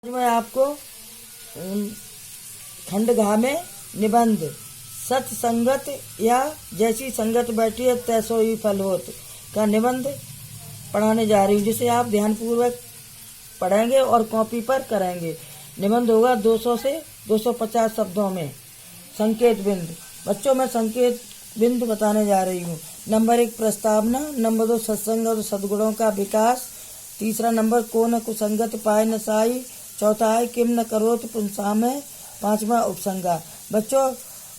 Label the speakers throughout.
Speaker 1: मैं आपको खंड घा में निबंध सत्संगत या जैसी संगत बैठी है तैसो ही फल होत का निबंध पढ़ाने जा रही हूँ, जिसे आप ध्यानपूर्वक पढ़ेंगे और कॉपी पर करेंगे। निबंध होगा 200 से 250 शब्दों में। संकेत बिंद। बच्चों मैं संकेत बिंद बताने जा रही हूँ। नंबर 1 प्रस्तावना, नंबर 2 सत्संग और सद्गुणों का विकास, तीसरा नंबर को न कुसंगत पाए न साई, चौथा है किम न करोत पुंसामे, पांचवा उपसंगा। बच्चों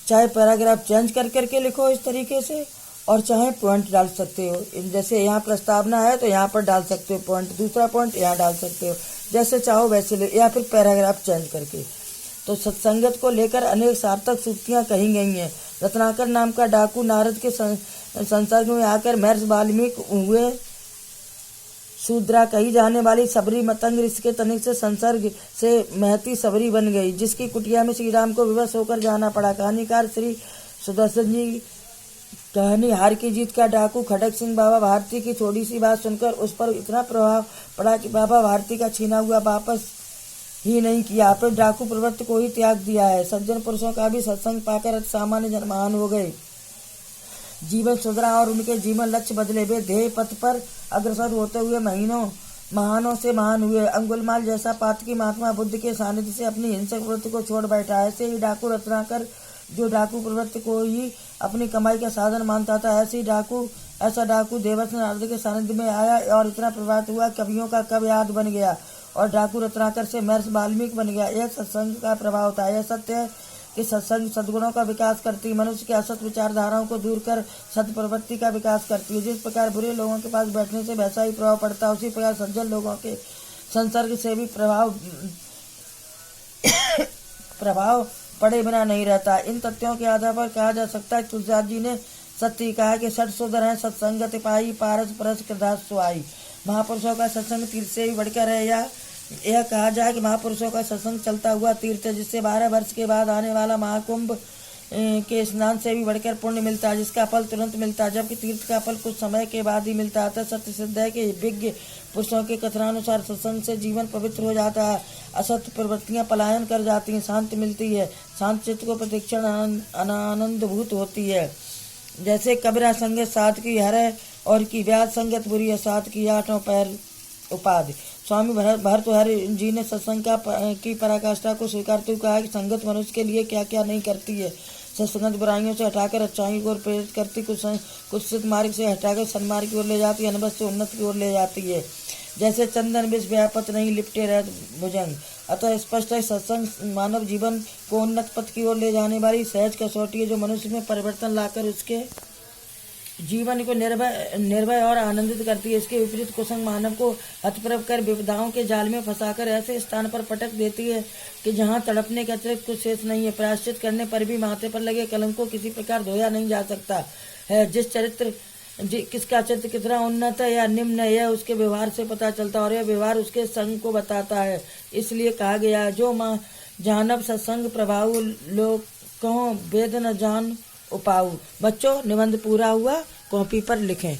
Speaker 1: चाहे पैराग्राफ चेंज कर करके लिखो इस तरीके से, और चाहे पॉइंट डाल सकते हो। जैसे यहाँ प्रस्तावना है तो यहाँ पर डाल सकते हो पॉइंट, दूसरा पॉइंट यहाँ डाल सकते हो, जैसे चाहो वैसे या फिर पैराग्राफ चेंज करके। तो सत्संगत को लेकर अनेक सार्थक सूक्तियाँ कही गई हैं। रत्नाकर नाम का डाकू नारद के संसर्ग में आकर महर्षि वाल्मीकि हुए। शूद्रा कही जाने वाली सबरी मतंग ऋषि के तनिक से संसर्ग से महती सबरी बन गई, जिसकी कुटिया में श्री राम को विवश होकर जाना पड़ा। कहानीकार श्री सुदर्शन जी। कहानी हार की जीत का डाकू खड़क सिंह बाबा भारती की थोड़ी सी बात सुनकर उस पर इतना प्रभाव पड़ा कि बाबा भारती का छीना हुआ वापस ही नहीं किया, अपने डाकू प्रवृत्ति को ही त्याग दिया है। सज्जन पुरुषों का भी सत्संग पाकर सामान्य जन महान हो गए, जीवन सुधरा और उनके जीवन लक्ष्य बदले। वे ध्येय पथ पर अग्रसर होते हुए महानों से महान हुए। अंगुलमाल जैसा पातकी महात्मा बुद्ध के सानिध्य से अपनी हिंसक प्रवृत्ति को छोड़ बैठा। ऐसे ही डाकू रत्नाकर, जो डाकू प्रवृत्ति को ही अपनी कमाई का साधन मानता था, ऐसा डाकू देवस्व नारद के सानिध्य में आया और इतना प्रभावित हुआ, कवियों का कवि आदि बन गया और डाकू रत्नाकर से महर्षि वाल्मीकि बन गया। यह सत्संग का प्रभाव था। यह सत्य है कि सत्संग सद्गुणों का विकास करती, मनुष्य के असत विचारधाराओं को दूर कर सत्य प्रवृत्ति का विकास करती है। जिस प्रकार बुरे लोगों के पास बैठने से वैसा ही प्रभाव पड़ता है, उसी प्रकार सज्जन लोगों के संसर्ग से भी प्रभाव पड़े बिना नहीं रहता। इन तथ्यों के आधार पर कहा जा सकता है कि तुलसीदास जी ने सत्य कहा कि सठ सुधर है सत्संगत पाई, पारस परस कृदास सुहाई। महापुरुषों का सत्संग तीर्थ से भी बढ़कर है। यह कहा जाए कि महापुरुषों का सत्संग चलता हुआ तीर्थ है, जिससे 12 वर्ष के बाद आने वाला महाकुंभ के स्नान से भी बढ़कर पुण्य मिलता है, जिसका फल तुरंत मिलता है, जबकि तीर्थ का फल कुछ समय के बाद ही मिलता है। सत्य सिद्ध है कि विज्ञ पुरुषों के कथनानुसार सत्संग से जीवन पवित्र हो जाता है, असत्य प्रवृत्तियां पलायन कर जाती हैं, शांति मिलती है, शांत चित्त को प्रतिक्षण आनंदभूत होती है। जैसे कबीरा संगत साध की हर और की व्याज संगत बुरी है, साध की 8 पैर उपाधि। स्वामी भर्तृहरि जी ने सत्संग की पराकाष्ठा को स्वीकारते हुए कहा कि संगत मनुष्य के लिए क्या क्या नहीं करती है। सत्संगत बुराइयों से हटाकर अच्छाई की ओर प्रेरित करती, कुत्सित मार्ग से हटाकर सन्मार्ग की ओर ले जाती, अनबस से उन्नत की ओर ले जाती है। जैसे चंदन विष व्यापत नहीं लिपटे रह भुजंग। अतः स्पष्ट है सत्संग मानव जीवन को उन्नत पथ की ओर ले जाने वाली सहज कसौटी है, जो मनुष्य में परिवर्तन लाकर उसके जीवन को निर्भय और आनंदित करती है। इसके विपरीत कुसंग मानव को हतप्रभ कर विपदाओं के जाल में फंसाकर ऐसे स्थान पर पटक देती है कि जहां तड़पने के अतिरिक्त कुछ शेष नहीं है। प्रायश्चित करने पर भी माथे पर लगे कलंक को किसी प्रकार धोया नहीं जा सकता है। किसका चरित्र कितना उन्नत है या निम्न है, यह उसके व्यवहार से पता चलता है और यह व्यवहार उसके संग को बताता है। इसलिए कहा गया, जो माँ जानब सत्संग प्रभाव लोग कहो वेद न जान उपाऊ। बच्चों निबंध पूरा हुआ, कॉपी पर लिखें।